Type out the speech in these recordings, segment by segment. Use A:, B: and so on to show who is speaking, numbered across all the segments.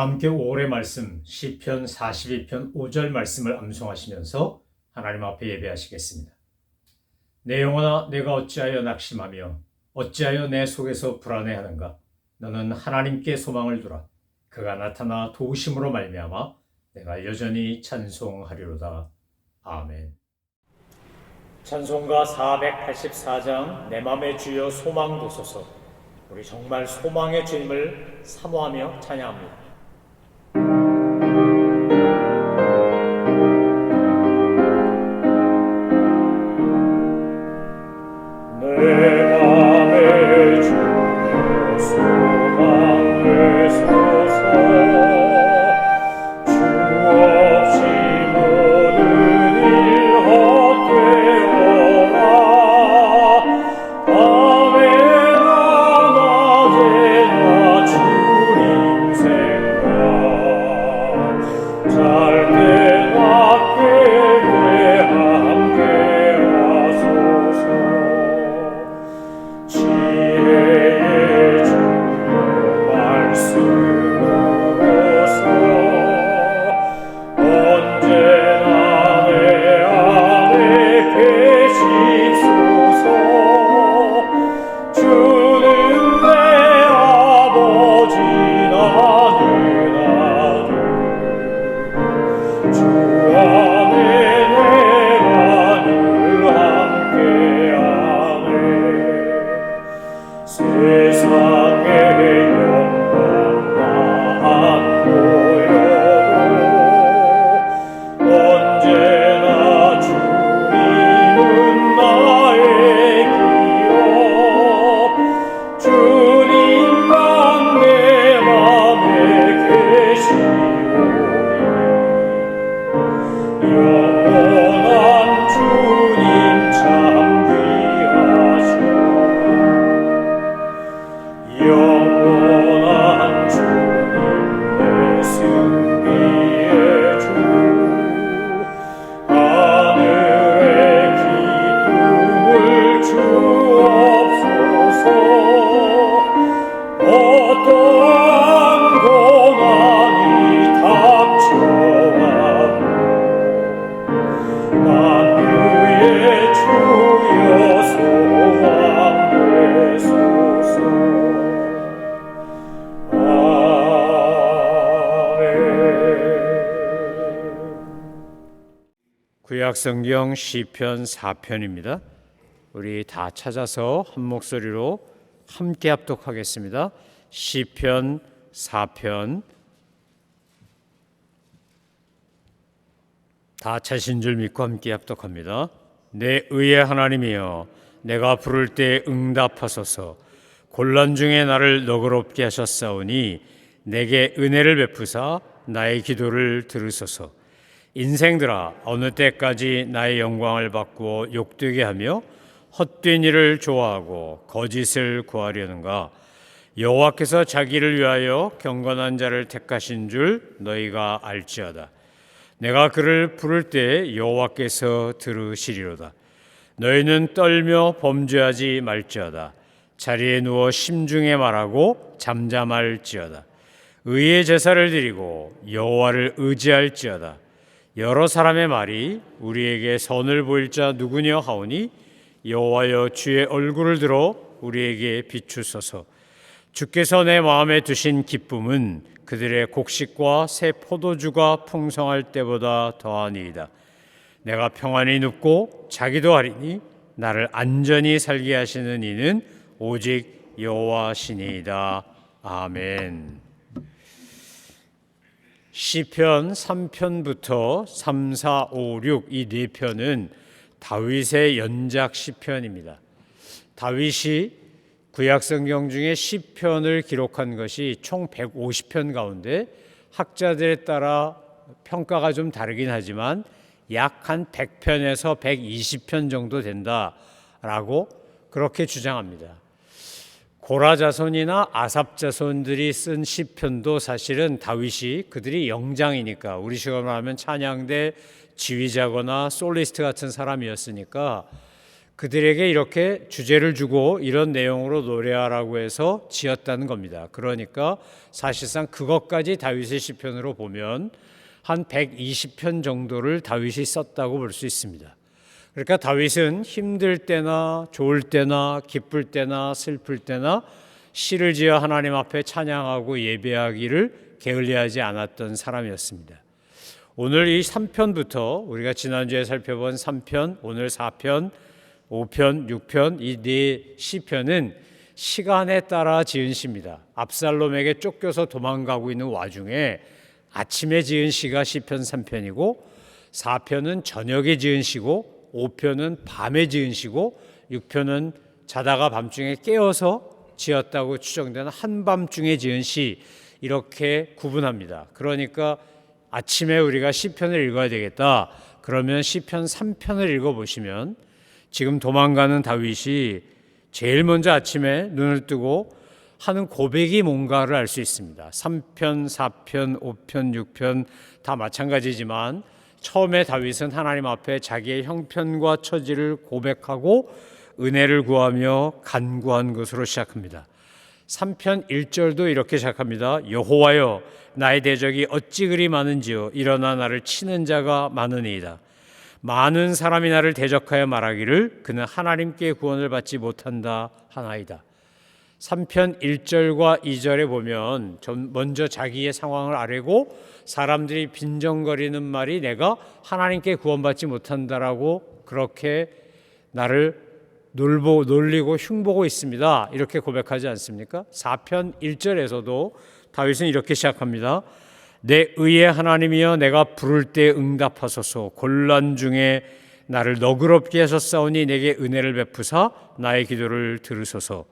A: 다 함께 5월의 말씀 시편 42편 5절 말씀을 암송하시면서 하나님 앞에 예배하시겠습니다. 내 영혼아, 내가 어찌하여 낙심하며 어찌하여 내 속에서 불안해하는가? 너는 하나님께 소망을 두라. 그가 나타나 도우심으로 말미암아 내가 여전히 찬송하리로다. 아멘. 찬송가 484장 내 맘의 주여 소망 도소서. 우리 정말 소망의 주님을 사모하며 찬양합니다. 구약성경 시편 4편입니다. 우리 다 찾아서 한 목소리로 함께 합독하겠습니다. 시편 4편 다 찾으신 줄 믿고 함께 합독합니다. 내 의의 하나님이여, 내가 부를 때 응답하소서. 곤란 중에 나를 너그럽게 하셨사오니 내게 은혜를 베푸사 나의 기도를 들으소서. 인생들아, 어느 때까지 나의 영광을 바꾸어 욕되게 하며 헛된 일을 좋아하고 거짓을 구하려는가? 여호와께서 자기를 위하여 경건한 자를 택하신 줄 너희가 알지어다. 내가 그를 부를 때 여호와께서 들으시리로다. 너희는 떨며 범죄하지 말지어다. 자리에 누워 심중에 말하고 잠잠할지어다. 의의 제사를 드리고 여호와를 의지할지어다. 여러 사람의 말이 우리에게 선을 보일 자 누구냐 하오니 여호와여, 주의 얼굴을 들어 우리에게 비추소서. 주께서 내 마음에 두신 기쁨은 그들의 곡식과 새 포도주가 풍성할 때보다 더하니이다. 내가 평안히 눕고 자기도 하리니 나를 안전히 살게 하시는 이는 오직 여호와시니이다. 아멘. 시편 3편부터 3, 4, 5, 6 이 네 편은 다윗의 연작 시편입니다. 다윗이 구약성경 중에 시편을 기록한 것이 총 150편 가운데 학자들에 따라 평가가 좀 다르긴 하지만 약 한 100편에서 120편 정도 된다라고 그렇게 주장합니다. 고라 자손이나 아삽 자손들이 쓴 시편도 사실은 다윗이 그들이 영장이니까, 우리식으로 말하면 찬양대 지휘자거나 솔리스트 같은 사람이었으니까 그들에게 이렇게 주제를 주고 이런 내용으로 노래하라고 해서 지었다는 겁니다. 그러니까 사실상 그것까지 다윗의 시편으로 보면 한 120편 정도를 다윗이 썼다고 볼 수 있습니다. 그러니까 다윗은 힘들 때나 좋을 때나 기쁠 때나 슬플 때나 시를 지어 하나님 앞에 찬양하고 예배하기를 게을리하지 않았던 사람이었습니다. 오늘 이 3편부터 우리가 지난주에 살펴본 3편, 오늘 4편, 5편, 6편 이 네 시편은 시간에 따라 지은 시입니다. 압살롬에게 쫓겨서 도망가고 있는 와중에 아침에 지은 시가 시편 3편이고 4편은 저녁에 지은 시고 5편은 밤에 지은 시고 6편은 자다가 밤중에 깨어서 지었다고 추정되는 한밤중에 지은 시 이렇게 구분합니다. 그러니까 아침에 우리가 시편을 읽어야 되겠다. 그러면 시편 3편을 읽어보시면 지금 도망가는 다윗이 제일 먼저 아침에 눈을 뜨고 하는 고백이 뭔가를 알 수 있습니다. 3편, 4편, 5편, 6편 다 마찬가지지만 처음에 다윗은 하나님 앞에 자기의 형편과 처지를 고백하고 은혜를 구하며 간구한 것으로 시작합니다. 3편 1절도 이렇게 시작합니다. 여호와여 나의 대적이 어찌 그리 많은지요 일어나 나를 치는 자가 많으니이다. 많은 사람이 나를 대적하여 말하기를 그는 하나님께 구원을 받지 못한다 하나이다. 3편 1절과 2절에 보면 먼저 자기의 상황을 아뢰고 사람들이 빈정거리는 말이 내가 하나님께 구원받지 못한다라고 그렇게 나를 놀리고 흉보고 있습니다. 이렇게 고백하지 않습니까? 4편 1절에서도 다윗은 이렇게 시작합니다. 내 의의 하나님이여 내가 부를 때 응답하소서. 곤란 중에 나를 너그럽게 하셨사오니 내게 은혜를 베푸사 나의 기도를 들으소서.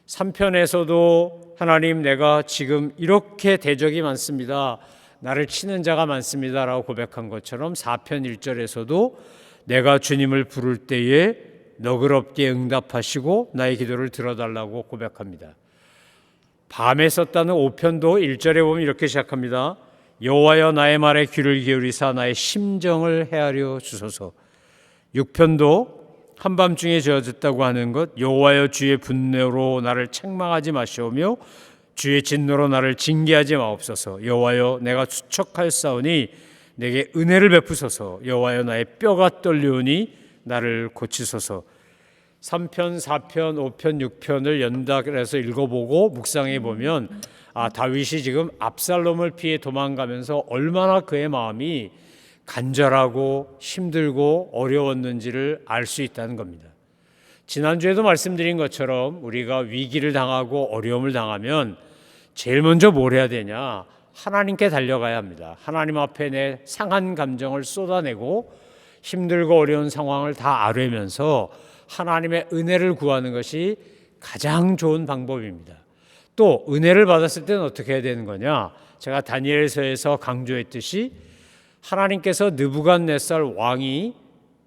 A: 3편에서도 하나님 내가 지금 이렇게 대적이 많습니다. 나를 치는 자가 많습니다 라고 고백한 것처럼 4편 1절에서도 내가 주님을 부를 때에 너그럽게 응답하시고 나의 기도를 들어달라고 고백합니다. 밤에 썼다는 5편도 1절에 보면 이렇게 시작합니다. 여호와여 나의 말에 귀를 기울이사 나의 심정을 헤아려 주소서. 6편도 한밤중에 지어졌다고 하는 것 여호와여 주의 분노로 나를 책망하지 마시오며 주의 진노로 나를 징계하지 마옵소서. 여호와여 내가 추척하였사오니 내게 은혜를 베푸소서. 여호와여 나의 뼈가 떨리오니 나를 고치소서. 3편, 4편, 5편, 6편을 연달아서 읽어보고 묵상해 보면 다윗이 지금 압살롬을 피해 도망가면서 얼마나 그의 마음이 간절하고 힘들고 어려웠는지를 알 수 있다는 겁니다. 지난주에도 말씀드린 것처럼 우리가 위기를 당하고 어려움을 당하면 제일 먼저 뭘 해야 되냐? 하나님께 달려가야 합니다. 하나님 앞에 내 상한 감정을 쏟아내고 힘들고 어려운 상황을 다 아뢰면서 하나님의 은혜를 구하는 것이 가장 좋은 방법입니다. 또 은혜를 받았을 때는 어떻게 해야 되는 거냐? 제가 다니엘서에서 강조했듯이 하나님께서 느부갓네살 왕이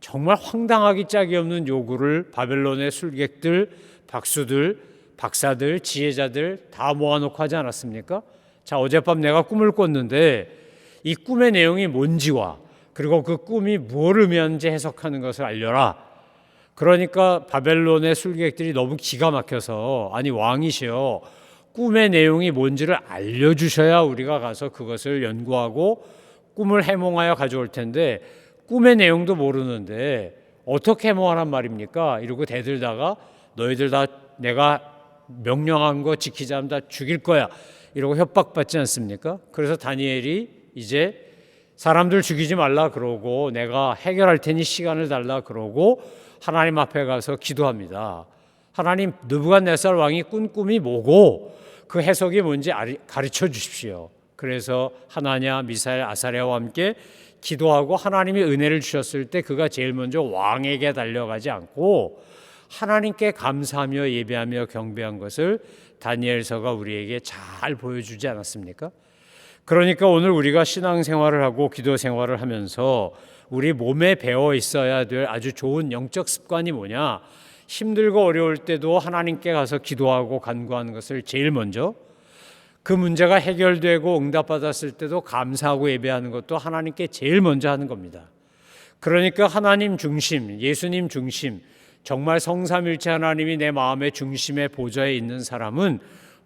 A: 정말 황당하기 짝이 없는 요구를 바벨론의 술객들, 박수들, 박사들, 지혜자들 다 모아놓고 하지 않았습니까? 자, 어젯밤 내가 꿈을 꿨는데 이 꿈의 내용이 뭔지와 그리고 그 꿈이 뭘 의미하는지 해석하는 것을 알려라. 그러니까 바벨론의 술객들이 너무 기가 막혀서 아니 왕이시여 꿈의 내용이 뭔지를 알려주셔야 우리가 가서 그것을 연구하고 꿈을 해몽하여 가져올 텐데 꿈의 내용도 모르는데 어떻게 해몽하란 말입니까? 이러고 대들다가 너희들 다 내가 명령한 거 지키지 않으면 다 죽일 거야 이러고 협박받지 않습니까? 그래서 다니엘이 이제 사람들 죽이지 말라 그러고 내가 해결할 테니 시간을 달라 그러고 하나님 앞에 가서 기도합니다. 하나님 느부갓네살 왕이 꾼 꿈이 뭐고 그 해석이 뭔지 가르쳐 주십시오. 그래서 하나냐 미사엘 아사랴와 함께 기도하고 하나님이 은혜를 주셨을 때 그가 제일 먼저 왕에게 달려가지 않고 하나님께 감사하며 예배하며 경배한 것을 다니엘서가 우리에게 잘 보여주지 않았습니까? 그러니까 오늘 우리가 신앙생활을 하고 기도 생활을 하면서 우리 몸에 배어 있어야 될 아주 좋은 영적 습관이 뭐냐? 힘들고 어려울 때도 하나님께 가서 기도하고 간구하는 것을 제일 먼저, 그 문제가 해결되고 응답받았을 때도 감사하고 예배하는 것도 하나님께 제일 먼저 하는 겁니다. 그러니까 하나님 중심, 예수님 중심, 정말 성삼일체 하나님이 내 마음의 중심의 보좌에 있는 사람은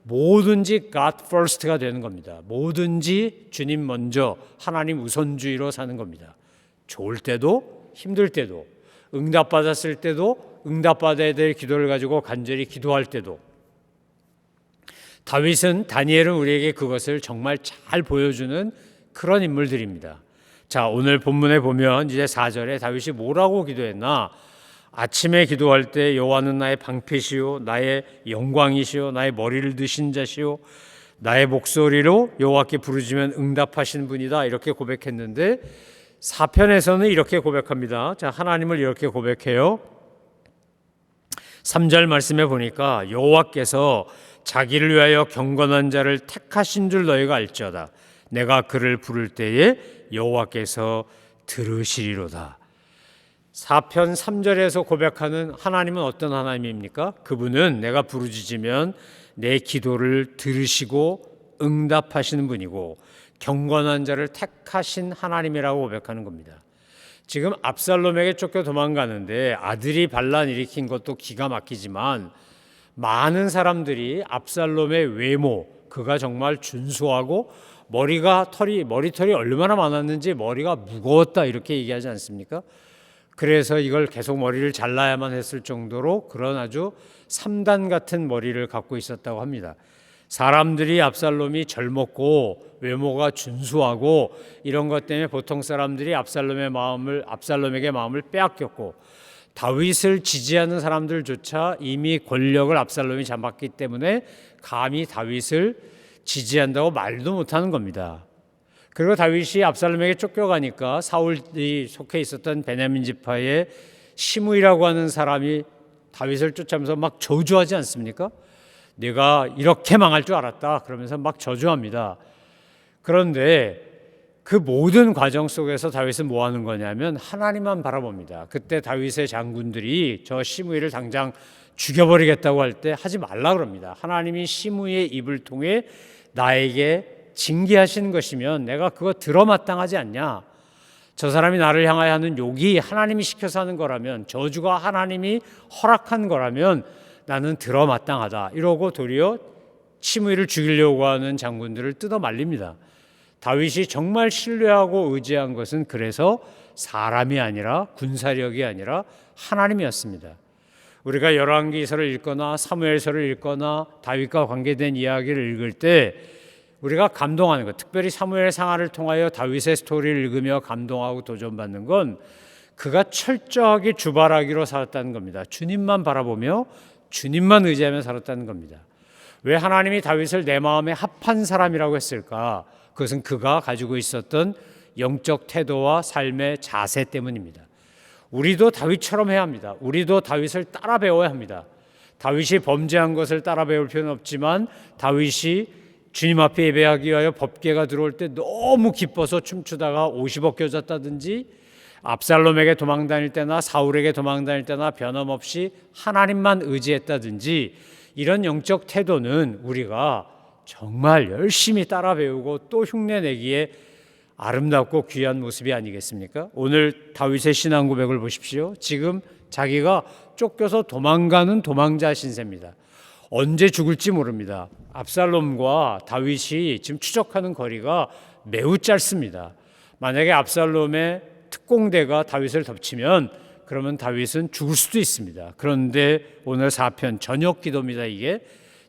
A: 뭐든지 God first가 되는 겁니다. 뭐든지 주님 먼저, 하나님 우선주의로 사는 겁니다. 좋을 때도 힘들 때도, 응답받았을 때도, 응답받아야 될 기도를 가지고 간절히 기도할 때도. 다윗은, 다니엘은 우리에게 그것을 정말 잘 보여주는 그런 인물들입니다. 자, 오늘 본문에 보면 이제 4절에 다윗이 뭐라고 기도했나? 아침에 기도할 때 여호와는 나의 방패시요 나의 영광이시요 나의 머리를 드신 자시요 나의 목소리로 여호와께 부르짖으면 응답하신 분이다, 이렇게 고백했는데 4편에서는 이렇게 고백합니다. 자, 하나님을 이렇게 고백해요. 3절 말씀에 보니까 여호와께서 자기를 위하여 경건한 자를 택하신 줄 너희가 알지어다. 내가 그를 부를 때에 여호와께서 들으시리로다. 4편 3절에서 고백하는 하나님은 어떤 하나님입니까? 그분은 내가 부르짖으면 내 기도를 들으시고 응답하시는 분이고 경건한 자를 택하신 하나님이라고 고백하는 겁니다. 지금 압살롬에게 쫓겨 도망가는데 아들이 반란 일으킨 것도 기가 막히지만 많은 사람들이 압살롬의 외모, 그가 정말 준수하고 머리털이 얼마나 많았는지 머리가 무거웠다, 이렇게 얘기하지 않습니까? 그래서 이걸 계속 머리를 잘라야만 했을 정도로 그런 아주 3단 같은 머리를 갖고 있었다고 합니다. 사람들이 압살롬이 젊었고 외모가 준수하고 이런 것 때문에 보통 사람들이 압살롬에게 마음을 빼앗겼고, 다윗을 지지하는 사람들조차 이미 권력을 압살롬이 잡았기 때문에 감히 다윗을 지지한다고 말도 못하는 겁니다. 그리고 다윗이 압살롬에게 쫓겨가니까 사울이 속해 있었던 베냐민 지파의 시므이라고 하는 사람이 다윗을 쫓아오면서 막 저주하지 않습니까? 내가 이렇게 망할 줄 알았다, 그러면서 막 저주합니다. 그런데 그 모든 과정 속에서 다윗은 뭐 하는 거냐면 하나님만 바라봅니다. 그때 다윗의 장군들이 저 시므이를 당장 죽여버리겠다고 할 때 하지 말라 그럽니다. 하나님이 시므이의 입을 통해 나에게 징계하시는 것이면 내가 그거 들어마땅하지 않냐? 저 사람이 나를 향하여 하는 욕이 하나님이 시켜서 하는 거라면, 저주가 하나님이 허락한 거라면 나는 들어마땅하다, 이러고 도리어 시므이를 죽이려고 하는 장군들을 뜯어 말립니다. 다윗이 정말 신뢰하고 의지한 것은 그래서 사람이 아니라 군사력이 아니라 하나님이었습니다. 우리가 열왕기서를 읽거나 사무엘서를 읽거나 다윗과 관계된 이야기를 읽을 때 우리가 감동하는 것, 특별히 사무엘 상하를 통하여 다윗의 스토리를 읽으며 감동하고 도전받는 건 그가 철저하게 주바라기로 살았다는 겁니다. 주님만 바라보며 주님만 의지하며 살았다는 겁니다. 왜 하나님이 다윗을 내 마음에 합한 사람이라고 했을까? 그것은 그가 가지고 있었던 영적 태도와 삶의 자세 때문입니다. 우리도 다윗처럼 해야 합니다. 우리도 다윗을 따라 배워야 합니다. 다윗이 범죄한 것을 따라 배울 필요는 없지만 다윗이 주님 앞에 예배하기 위하여 법궤가 들어올 때 너무 기뻐서 춤추다가 옷이 벗겨졌다든지, 압살롬에게 도망다닐 때나 사울에게 도망다닐 때나 변함없이 하나님만 의지했다든지, 이런 영적 태도는 우리가 정말 열심히 따라 배우고 또 흉내내기에 아름답고 귀한 모습이 아니겠습니까? 오늘 다윗의 신앙 고백을 보십시오. 지금 자기가 쫓겨서 도망가는 도망자 신세입니다. 언제 죽을지 모릅니다. 압살롬과 다윗이 지금 추적하는 거리가 매우 짧습니다. 만약에 압살롬의 특공대가 다윗을 덮치면 그러면 다윗은 죽을 수도 있습니다. 그런데 오늘 4편 저녁 기도입니다. 이게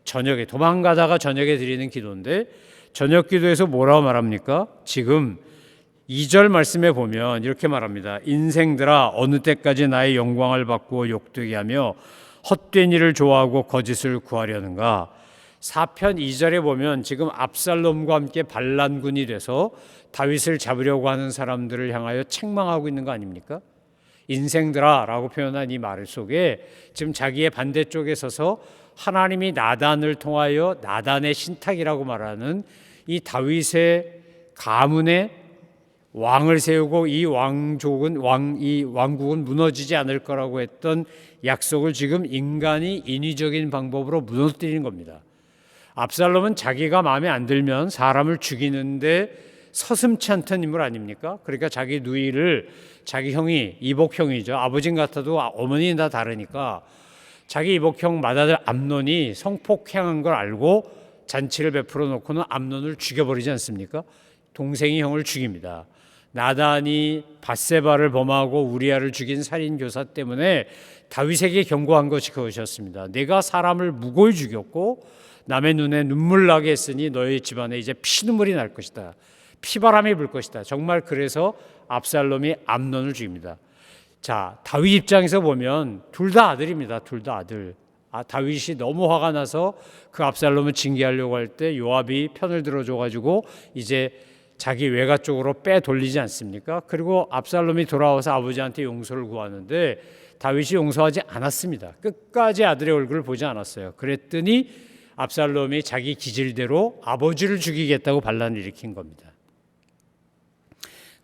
A: 저녁에 도망가다가 저녁에 드리는 기도인데, 저녁 기도에서 뭐라고 말합니까? 지금 2절 말씀에 보면 이렇게 말합니다. 인생들아, 어느 때까지 나의 영광을 바꾸어 욕되게 하며 헛된 일을 좋아하고 거짓을 구하려는가? 4편 2절에 보면 지금 압살롬과 함께 반란군이 돼서 다윗을 잡으려고 하는 사람들을 향하여 책망하고 있는 거 아닙니까? 인생들아 라고 표현한 이 말 속에 지금 자기의 반대쪽에 서서 하나님이 나단을 통하여 나단의 신탁이라고 말하는 이 다윗의 가문에 왕을 세우고 이 왕국은 무너지지 않을 거라고 했던 약속을 지금 인간이 인위적인 방법으로 무너뜨리는 겁니다. 압살롬은 자기가 마음에 안 들면 사람을 죽이는데 서슴치 않던 인물 아닙니까? 그러니까 자기 누이를 자기 형이 이복형이죠. 아버진 같아도 어머니는 다 다르니까 자기 이복형 맏아들 암논이 성폭행한 걸 알고 잔치를 베풀어 놓고는 암논을 죽여버리지 않습니까? 동생이 형을 죽입니다. 나단이 밧세바를 범하고 우리아를 죽인 살인 교사 때문에 다윗에게 경고한 것이 그것이었습니다. 내가 사람을 무고히 죽였고 남의 눈에 눈물 나게 했으니 너희 집안에 이제 피눈물이 날 것이다. 피바람이 불 것이다. 정말 그래서 압살롬이 암논을 죽입니다. 자, 다윗 입장에서 보면 둘 다 아들입니다. 둘 다 아들. 다윗이 너무 화가 나서 그 압살롬을 징계하려고 할 때 요압이 편을 들어줘가지고 이제 자기 외가 쪽으로 빼돌리지 않습니까? 그리고 압살롬이 돌아와서 아버지한테 용서를 구하는데 다윗이 용서하지 않았습니다. 끝까지 아들의 얼굴을 보지 않았어요. 그랬더니 압살롬이 자기 기질대로 아버지를 죽이겠다고 반란을 일으킨 겁니다.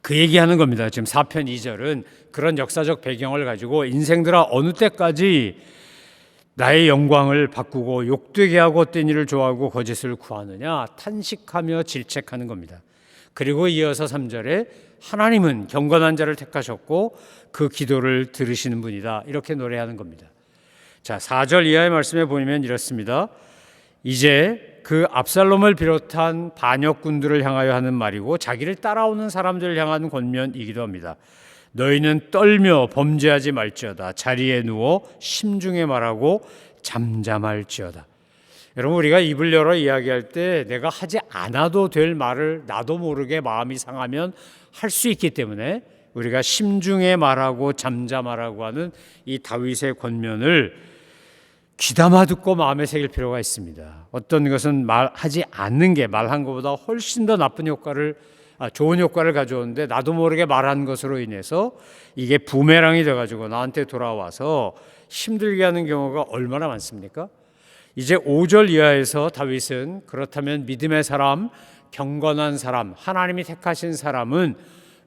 A: 그 얘기하는 겁니다. 지금 4편 2절은 그런 역사적 배경을 가지고 인생들아 어느 때까지 나의 영광을 바꾸고 욕되게 하고 헛된 일을 좋아하고 거짓을 구하느냐 탄식하며 질책하는 겁니다. 그리고 이어서 3절에 하나님은 경건한 자를 택하셨고 그 기도를 들으시는 분이다. 이렇게 노래하는 겁니다. 자, 4절 이하의 말씀에 보면 이렇습니다. 이제 그 압살롬을 비롯한 반역군들을 향하여 하는 말이고 자기를 따라오는 사람들을 향하는 권면이기도 합니다. 너희는 떨며 범죄하지 말지어다. 자리에 누워 심중에 말하고 잠잠할지어다. 여러분, 우리가 입을 열어 이야기할 때 내가 하지 않아도 될 말을 나도 모르게 마음이 상하면 할 수 있기 때문에 우리가 심중에 말하고 잠잠하라고 하는 이 다윗의 권면을 귀담아 듣고 마음에 새길 필요가 있습니다. 어떤 것은 말하지 않는 게 말한 것보다 훨씬 더 나쁜 효과를 좋은 효과를 가져오는데 나도 모르게 말한 것으로 인해서 이게 부메랑이 돼가지고 나한테 돌아와서 힘들게 하는 경우가 얼마나 많습니까? 이제 5절 이하에서 다윗은 그렇다면 믿음의 사람, 경건한 사람, 하나님이 택하신 사람은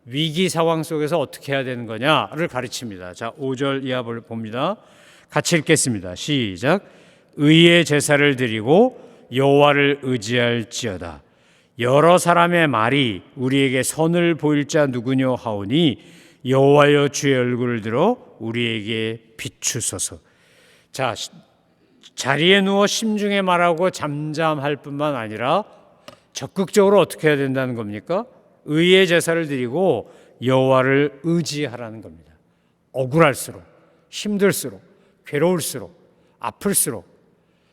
A: 위기 상황 속에서 어떻게 해야 되는 거냐를 가르칩니다. 자, 5절 이하 봅니다. 같이 읽겠습니다. 시작. 의의 제사를 드리고 여호와를 의지할지어다. 여러 사람의 말이 우리에게 선을 보일 자 누구뇨 하오니 여호와여 주의 얼굴을 들어 우리에게 비추소서. 자, 자리에 누워 심중에 말하고 잠잠할 뿐만 아니라 적극적으로 어떻게 해야 된다는 겁니까? 의의 제사를 드리고 여호와를 의지하라는 겁니다. 억울할수록, 힘들수록, 괴로울수록, 아플수록,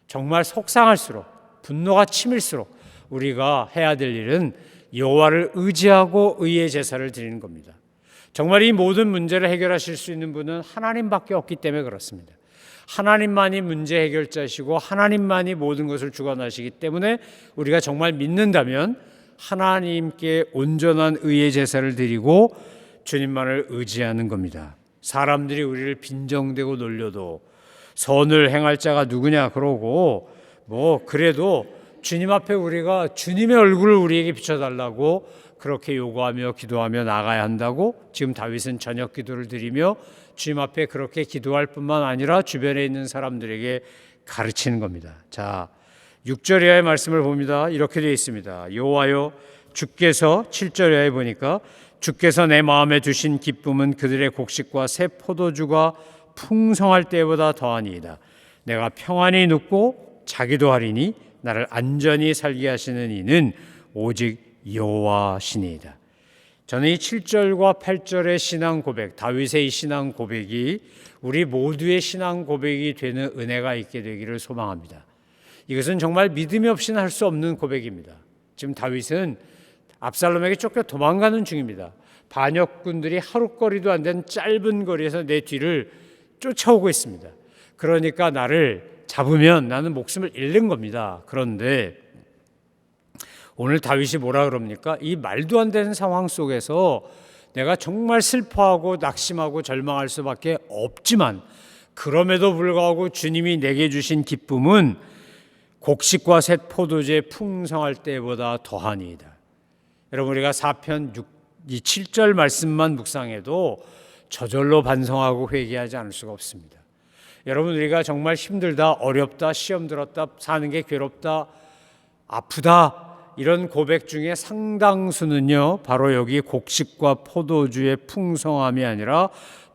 A: 정말 속상할수록, 분노가 치밀수록 우리가 해야 될 일은 여호와를 의지하고 의의 제사를 드리는 겁니다. 정말 이 모든 문제를 해결하실 수 있는 분은 하나님밖에 없기 때문에 그렇습니다. 하나님만이 문제 해결자시고 하나님만이 모든 것을 주관하시기 때문에 우리가 정말 믿는다면 하나님께 온전한 의의 제사를 드리고 주님만을 의지하는 겁니다. 사람들이 우리를 빈정대고 놀려도 선을 행할 자가 누구냐 그러고 그래도 주님 앞에 우리가 주님의 얼굴을 우리에게 비춰달라고 그렇게 요구하며 기도하며 나가야 한다고 지금 다윗은 저녁 기도를 드리며 주님 앞에 그렇게 기도할 뿐만 아니라 주변에 있는 사람들에게 가르치는 겁니다. 자, 6절 이하의 말씀을 봅니다. 이렇게 되어 있습니다. 여호와여 주께서 7절 이하에 보니까 주께서 내 마음에 두신 기쁨은 그들의 곡식과 새 포도주가 풍성할 때보다 더하니이다. 내가 평안히 눕고 자기도 하리니 나를 안전히 살게 하시는 이는 오직 여호와시니이다. 저는 이 7절과 8절의 신앙 고백, 다윗의 이 신앙 고백이 우리 모두의 신앙 고백이 되는 은혜가 있게 되기를 소망합니다. 이것은 정말 믿음이 없이는 할 수 없는 고백입니다. 지금 다윗은 압살롬에게 쫓겨 도망가는 중입니다. 반역군들이 하루거리도 안 된 짧은 거리에서 내 뒤를 쫓아오고 있습니다. 그러니까 나를 잡으면 나는 목숨을 잃는 겁니다. 그런데 오늘 다윗이 뭐라 그럽니까? 이 말도 안 되는 상황 속에서 내가 정말 슬퍼하고 낙심하고 절망할 수밖에 없지만 그럼에도 불구하고 주님이 내게 주신 기쁨은 곡식과 새 포도주의 풍성할 때보다 더하니이다. 여러분, 우리가 4편 7절 말씀만 묵상해도 저절로 반성하고 회개하지 않을 수가 없습니다. 여러분, 우리가 정말 힘들다, 어렵다, 시험 들었다, 사는 게 괴롭다, 아프다 이런 고백 중에 상당수는요, 바로 여기 곡식과 포도주의 풍성함이 아니라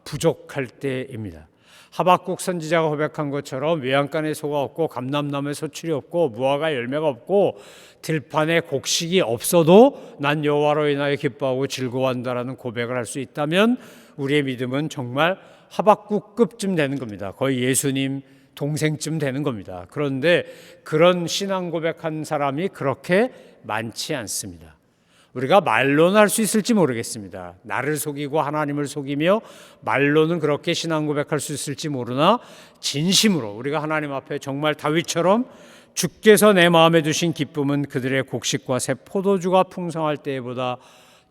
A: 부족할 때입니다. 하박국 선지자가 고백한 것처럼 외양간에 소가 없고 감람나무에 소출이 없고 무화과 열매가 없고 들판에 곡식이 없어도 난 여호와로 인하여 기뻐하고 즐거워한다라는 고백을 할 수 있다면 우리의 믿음은 정말 하박국급쯤 되는 겁니다. 거의 예수님 동생쯤 되는 겁니다. 그런데 그런 신앙 고백한 사람이 그렇게 많지 않습니다. 우리가 말로는 할 수 있을지 모르겠습니다. 나를 속이고 하나님을 속이며 말로는 그렇게 신앙 고백할 수 있을지 모르나 진심으로 우리가 하나님 앞에 정말 다윗처럼 주께서 내 마음에 두신 기쁨은 그들의 곡식과 새 포도주가 풍성할 때보다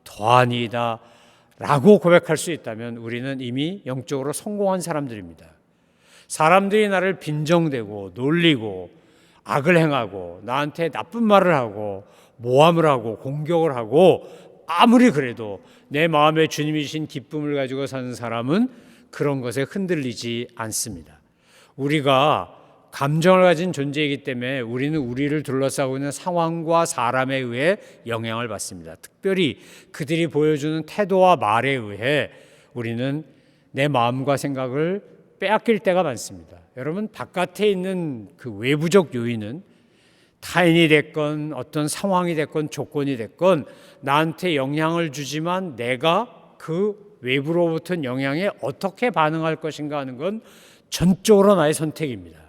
A: 더하니이다 라고 고백할 수 있다면 우리는 이미 영적으로 성공한 사람들입니다. 사람들이 나를 빈정대고 놀리고 악을 행하고 나한테 나쁜 말을 하고 모함을 하고 공격을 하고 아무리 그래도 내 마음에 주님이 주신 기쁨을 가지고 사는 사람은 그런 것에 흔들리지 않습니다. 우리가 감정을 가진 존재이기 때문에 우리는 우리를 둘러싸고 있는 상황과 사람에 의해 영향을 받습니다. 특별히 그들이 보여주는 태도와 말에 의해 우리는 내 마음과 생각을 빼앗길 때가 많습니다. 여러분, 바깥에 있는 그 외부적 요인은 타인이 됐건 어떤 상황이 됐건 조건이 됐건 나한테 영향을 주지만 내가 그 외부로부터 영향에 어떻게 반응할 것인가 하는 건 전적으로 나의 선택입니다.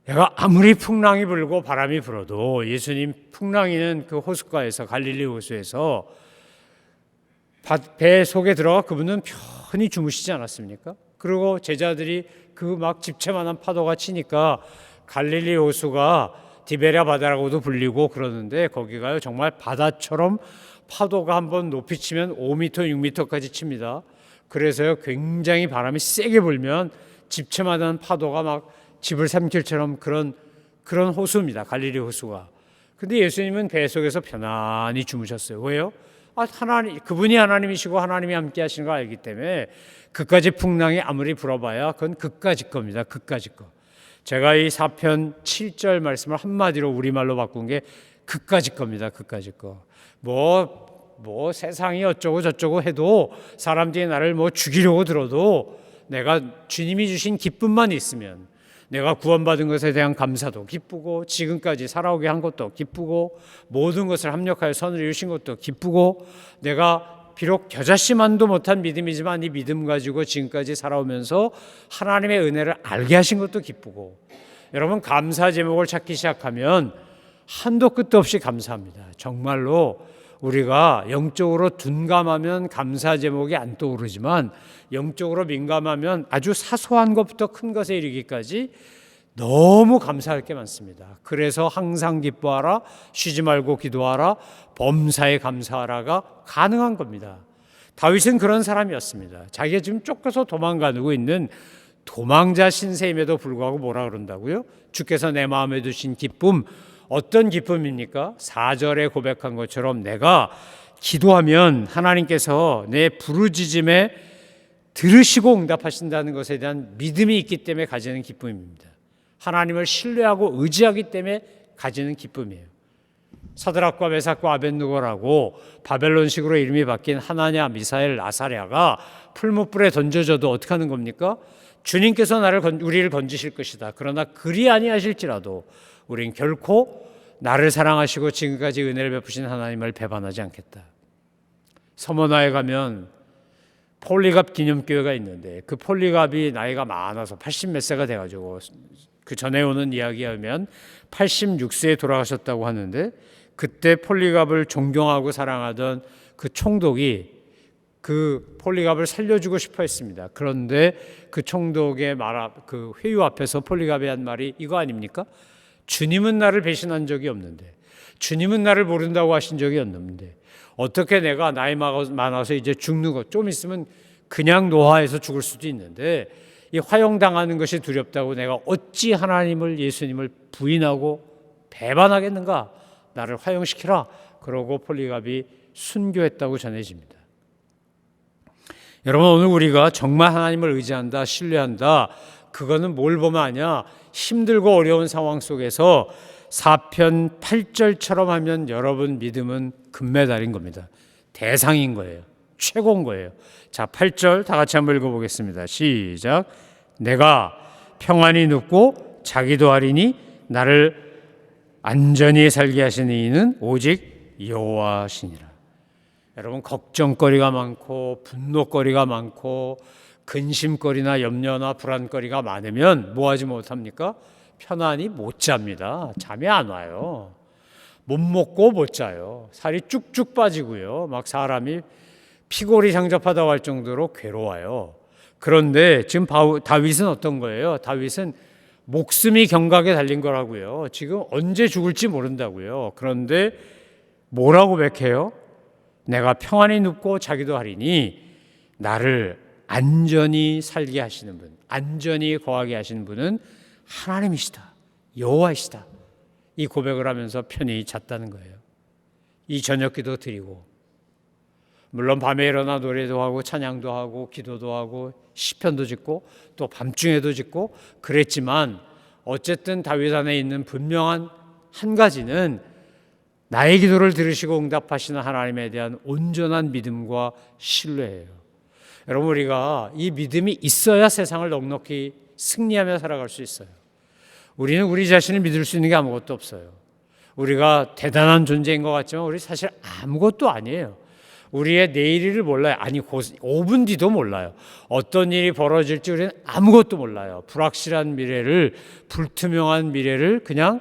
A: 내가 아무리 풍랑이 불고 바람이 불어도 예수님 풍랑이는 그 호숫가에서 갈릴리 호수에서 배 속에 들어가 그분은 편히 주무시지 않았습니까? 그리고 제자들이 그 막 집채만한 파도가 치니까 갈릴리 호수가 디베랴 바다라고도 불리고 그러는데 거기가요 정말 바다처럼 파도가 한번 높이 치면 5m, 6m까지 칩니다. 그래서요 굉장히 바람이 세게 불면 집채만한 파도가 막 집을 삼킬처럼 그런 호수입니다. 갈릴리 호수가. 근데 예수님은 배 속에서 편안히 주무셨어요. 왜요? 그분이 하나님이시고 하나님이 함께 하시는 걸 알기 때문에 그까지 풍랑이 아무리 불어봐야 그건 그까짓 겁니다. 그까짓 거. 제가 이 사편 7절 말씀을 한마디로 우리말로 바꾼 게 그까짓 겁니다. 그까짓 거. 뭐 세상이 어쩌고 저쩌고 해도 사람들이 나를 뭐 죽이려고 들어도 내가 주님이 주신 기쁨만 있으면 내가 구원받은 것에 대한 감사도 기쁘고 지금까지 살아오게 한 것도 기쁘고 모든 것을 합력하여 선을 이루신 것도 기쁘고 내가 비록 겨자씨만도 못한 믿음이지만 이 믿음 가지고 지금까지 살아오면서 하나님의 은혜를 알게 하신 것도 기쁘고 여러분 감사 제목을 찾기 시작하면 한도 끝도 없이 감사합니다. 정말로 우리가 영적으로 둔감하면 감사 제목이 안 떠오르지만 영적으로 민감하면 아주 사소한 것부터 큰 것에 이르기까지 너무 감사할 게 많습니다. 그래서 항상 기뻐하라, 쉬지 말고 기도하라, 범사에 감사하라가 가능한 겁니다. 다윗은 그런 사람이었습니다. 자기가 지금 쫓겨서 도망가고 있는 도망자 신세임에도 불구하고 뭐라 그런다고요? 주께서 내 마음에 두신 기쁨, 어떤 기쁨입니까? 4절에 고백한 것처럼 내가 기도하면 하나님께서 내 부르짖음에 들으시고 응답하신다는 것에 대한 믿음이 있기 때문에 가지는 기쁨입니다. 하나님을 신뢰하고 의지하기 때문에 가지는 기쁨이에요. 사드락과 메삭과 아벳느고라고 바벨론식으로 이름이 바뀐 하나냐, 미사엘, 아사랴가 풀무불에 던져져도 어떻게 하는 겁니까? 주님께서 우리를 건지실 것이다. 그러나 그리 아니하실지라도 우린 결코 나를 사랑하시고 지금까지 은혜를 베푸신 하나님을 배반하지 않겠다. 서머나에 가면 폴리갑 기념교회가 있는데 그 폴리갑이 나이가 많아서 80 몇 세가 돼가지고 그 전에 오는 이야기에 하면 86세에 돌아가셨다고 하는데 그때 폴리갑을 존경하고 사랑하던 그 총독이 그 폴리갑을 살려주고 싶어 했습니다. 그런데 그 총독의 그 회의 앞에서 폴리갑이 한 말이 이거 아닙니까? 주님은 나를 배신한 적이 없는데 주님은 나를 모른다고 하신 적이 없는데 어떻게 내가 나이 많아서 이제 죽는 것 좀 있으면 그냥 노화해서 죽을 수도 있는데 이 화형당하는 것이 두렵다고 내가 어찌 하나님을 예수님을 부인하고 배반하겠는가? 나를 화형시키라. 그러고 폴리갑이 순교했다고 전해집니다. 여러분 오늘 우리가 정말 하나님을 의지한다, 신뢰한다 그거는 뭘 보면 아냐? 힘들고 어려운 상황 속에서 4편 8절처럼 하면 여러분 믿음은 금메달인 겁니다. 대상인 거예요. 최고인 거예요. 자, 8절 다 같이 한번 읽어보겠습니다. 시작. 내가 평안히 눕고 자기도 하리니 나를 안전히 살게 하시는 이는 오직 여호와시니라. 여러분, 걱정거리가 많고 분노거리가 많고 근심거리나 염려나 불안거리가 많으면 뭐 하지 못합니까? 편안히 못 잡니다. 잠이 안 와요. 못 먹고 못 자요. 살이 쭉쭉 빠지고요. 막 사람이 피골이 상접하다고 할 정도로 괴로워요. 그런데 지금 다윗은 어떤 거예요? 다윗은 목숨이 경각에 달린 거라고요. 지금 언제 죽을지 모른다고요. 그런데 뭐라고 백해요? 내가 평안히 눕고 자기도 하리니 나를 안전히 살게 하시는 분, 안전히 거하게 하시는 분은 하나님이시다, 여호와이시다. 이 고백을 하면서 편히 잤다는 거예요. 이 저녁기도 드리고, 물론 밤에 일어나 노래도 하고 찬양도 하고 기도도 하고 시편도 짓고 또 밤중에도 짓고 그랬지만, 어쨌든 다윗 안에 있는 분명한 한 가지는 나의 기도를 들으시고 응답하시는 하나님에 대한 온전한 믿음과 신뢰예요. 여러분, 우리가 이 믿음이 있어야 세상을 넉넉히 승리하며 살아갈 수 있어요. 우리는 우리 자신을 믿을 수 있는 게 아무것도 없어요. 우리가 대단한 존재인 것 같지만 우리 사실 아무것도 아니에요. 우리의 내일을 몰라요. 아니, 5분 뒤도 몰라요. 어떤 일이 벌어질지 우리는 아무것도 몰라요. 불확실한 미래를, 불투명한 미래를 그냥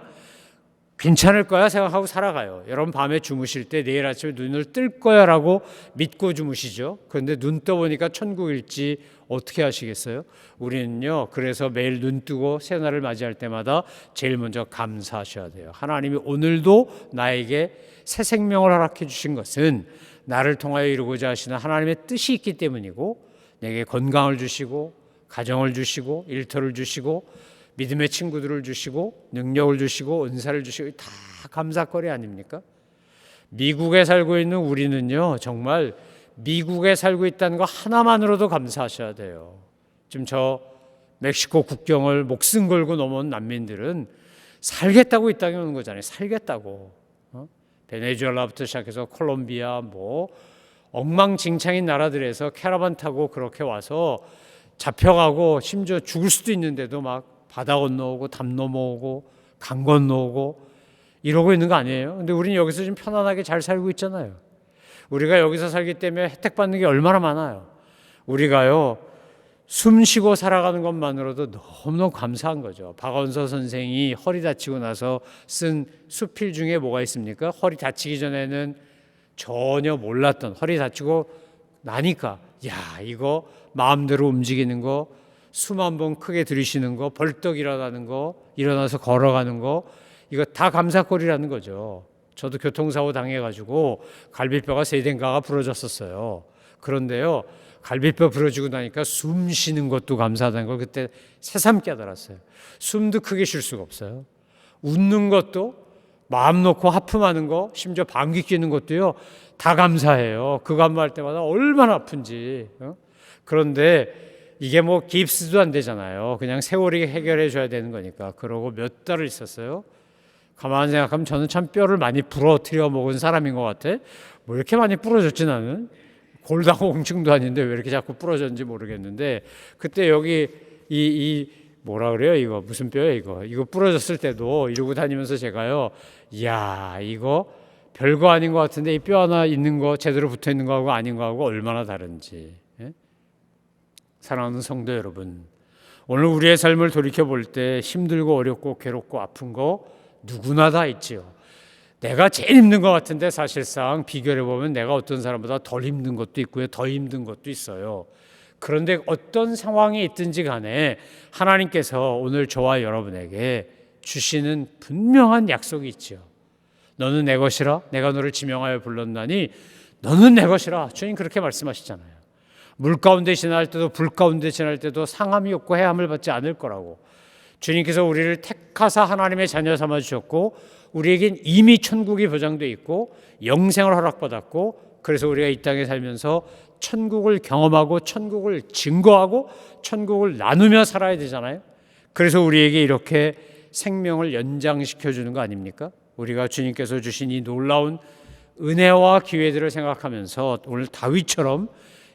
A: 괜찮을 거야 생각하고 살아가요. 여러분, 밤에 주무실 때 내일 아침에 눈을 뜰 거야 라고 믿고 주무시죠. 그런데 눈 떠보니까 천국일지 어떻게 하시겠어요? 우리는요, 그래서 매일 눈 뜨고 새날을 맞이할 때마다 제일 먼저 감사하셔야 돼요. 하나님이 오늘도 나에게 새 생명을 허락해 주신 것은 나를 통하여 이루고자 하시는 하나님의 뜻이 있기 때문이고, 내게 건강을 주시고 가정을 주시고 일터를 주시고 믿음의 친구들을 주시고 능력을 주시고 은사를 주시고 다 감사거리 아닙니까? 미국에 살고 있는 우리는요, 정말 미국에 살고 있다는 거 하나만으로도 감사하셔야 돼요. 지금 저 멕시코 국경을 목숨 걸고 넘어온 난민들은 살겠다고 이 땅에 오는 거잖아요. 살겠다고. 베네수엘라부터 시작해서 콜롬비아 뭐 엉망진창인 나라들에서 캐러반 타고 그렇게 와서 잡혀가고 심지어 죽을 수도 있는데도 막 바다 건너오고 담 넘어오고 강 건너오고 이러고 있는 거 아니에요? 근데 우리는 여기서 좀 편안하게 잘 살고 있잖아요. 우리가 여기서 살기 때문에 혜택 받는 게 얼마나 많아요. 우리가요, 숨 쉬고 살아가는 것만으로도 너무너무 감사한 거죠. 박원서 선생이 허리 다치고 나서 쓴 수필 중에 뭐가 있습니까? 허리 다치기 전에는 전혀 몰랐던, 허리 다치고 나니까 야, 이거 마음대로 움직이는 거, 숨 한 번 크게 들이쉬는 거, 벌떡 일어나는 거, 일어나서 걸어가는 거, 이거 다 감사거리라는 거죠. 저도 교통사고 당해가지고 갈비뼈가 3개인가가 부러졌었어요. 그런데요, 갈비뼈 부러지고 나니까 숨 쉬는 것도 감사하다는 걸 그때 새삼 깨달았어요. 숨도 크게 쉴 수가 없어요. 웃는 것도, 마음 놓고 하품하는 거, 심지어 방귀 뀌는 것도요, 다 감사해요. 그거 한 번 할 때마다 얼마나 아픈지. 그런데 이게 뭐 깁스도 안 되잖아요. 그냥 세월이 해결해 줘야 되는 거니까. 그러고 몇 달을 있었어요. 가만히 생각하면 저는 참 뼈를 많이 부러뜨려 먹은 사람인 것 같아. 뭐 이렇게 많이 부러졌지 나는? 골다공증도 아닌데 왜 이렇게 자꾸 부러졌는지 모르겠는데, 그때 여기 이 뭐라 그래요? 이거 무슨 뼈예요? 이거 부러졌을 때도 이러고 다니면서 제가요, 이야, 이거 별거 아닌 것 같은데 이 뼈 하나 있는 거, 제대로 붙어 있는 거하고 아닌 거하고 얼마나 다른지. 예? 사랑하는 성도 여러분, 오늘 우리의 삶을 돌이켜 볼 때 힘들고 어렵고 괴롭고 아픈 거 누구나 다 있지요. 내가 제일 힘든 것 같은데 사실상 비교해 보면 내가 어떤 사람보다 덜 힘든 것도 있고요, 더 힘든 것도 있어요. 그런데 어떤 상황이 있든지 간에 하나님께서 오늘 저와 여러분에게 주시는 분명한 약속이 있죠. 너는 내 것이라, 내가 너를 지명하여 불렀나니 너는 내 것이라. 주님 그렇게 말씀하시잖아요. 물 가운데 지날 때도 불 가운데 지날 때도 상함이 없고 해함을 받지 않을 거라고. 주님께서 우리를 택하사 하나님의 자녀 삼아 주셨고, 우리에겐 이미 천국이 보장되어 있고 영생을 허락받았고 그래서 우리가 이 땅에 살면서 천국을 경험하고 천국을 증거하고 천국을 나누며 살아야 되잖아요. 그래서 우리에게 이렇게 생명을 연장시켜 주는 거 아닙니까? 우리가 주님께서 주신 이 놀라운 은혜와 기회들을 생각하면서 오늘 다윗처럼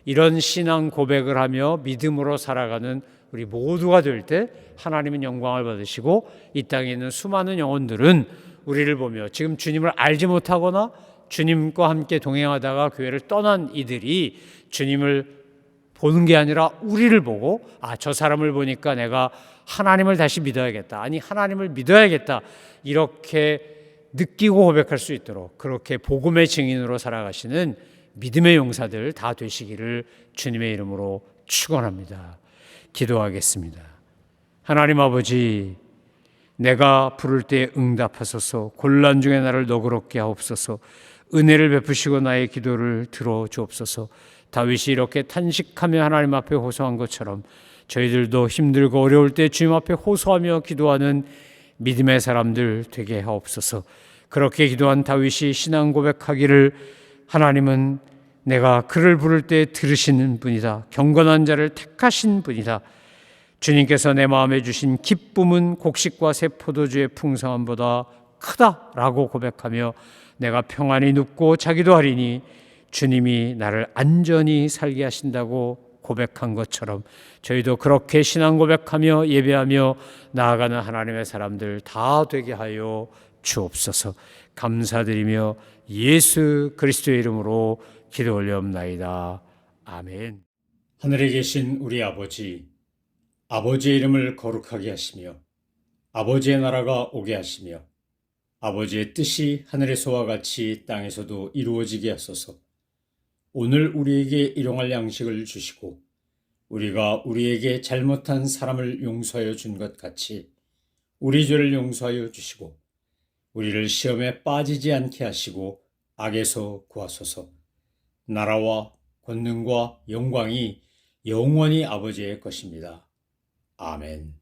A: 이런 신앙 고백을 하며 믿음으로 살아가는 우리 모두가 될 때 하나님은 영광을 받으시고 이 땅에 있는 수많은 영혼들은 우리를 보며 지금 주님을 알지 못하거나 주님과 함께 동행하다가 교회를 떠난 이들이 주님을 보는 게 아니라 우리를 보고 저 사람을 보니까 내가 하나님을 다시 믿어야겠다. 아니 하나님을 믿어야겠다. 이렇게 느끼고 고백할 수 있도록 그렇게 복음의 증인으로 살아가시는 믿음의 용사들 다 되시기를 주님의 이름으로 축원합니다. 기도하겠습니다. 하나님 아버지, 내가 부를 때 응답하소서. 곤란 중에 나를 너그럽게 하옵소서. 은혜를 베푸시고 나의 기도를 들어주옵소서. 다윗이 이렇게 탄식하며 하나님 앞에 호소한 것처럼 저희들도 힘들고 어려울 때 주님 앞에 호소하며 기도하는 믿음의 사람들 되게 하옵소서. 그렇게 기도한 다윗이 신앙 고백하기를 하나님은 내가 그를 부를 때 들으시는 분이다. 경건한 자를 택하신 분이다. 주님께서 내 마음에 주신 기쁨은 곡식과 새 포도주의 풍성함보다 크다라고 고백하며 내가 평안히 눕고 자기도 하리니 주님이 나를 안전히 살게 하신다고 고백한 것처럼 저희도 그렇게 신앙 고백하며 예배하며 나아가는 하나님의 사람들 다 되게 하여 주옵소서. 감사드리며 예수 그리스도의 이름으로 기도 올려옵나이다. 아멘. 하늘에 계신 우리 아버지, 아버지의 이름을 거룩하게 하시며 아버지의 나라가 오게 하시며 아버지의 뜻이 하늘에서와 같이 땅에서도 이루어지게 하소서. 오늘 우리에게 일용할 양식을 주시고 우리가 우리에게 잘못한 사람을 용서하여 준 것 같이 우리 죄를 용서하여 주시고 우리를 시험에 빠지지 않게 하시고 악에서 구하소서. 나라와 권능과 영광이 영원히 아버지의 것입니다. 아멘.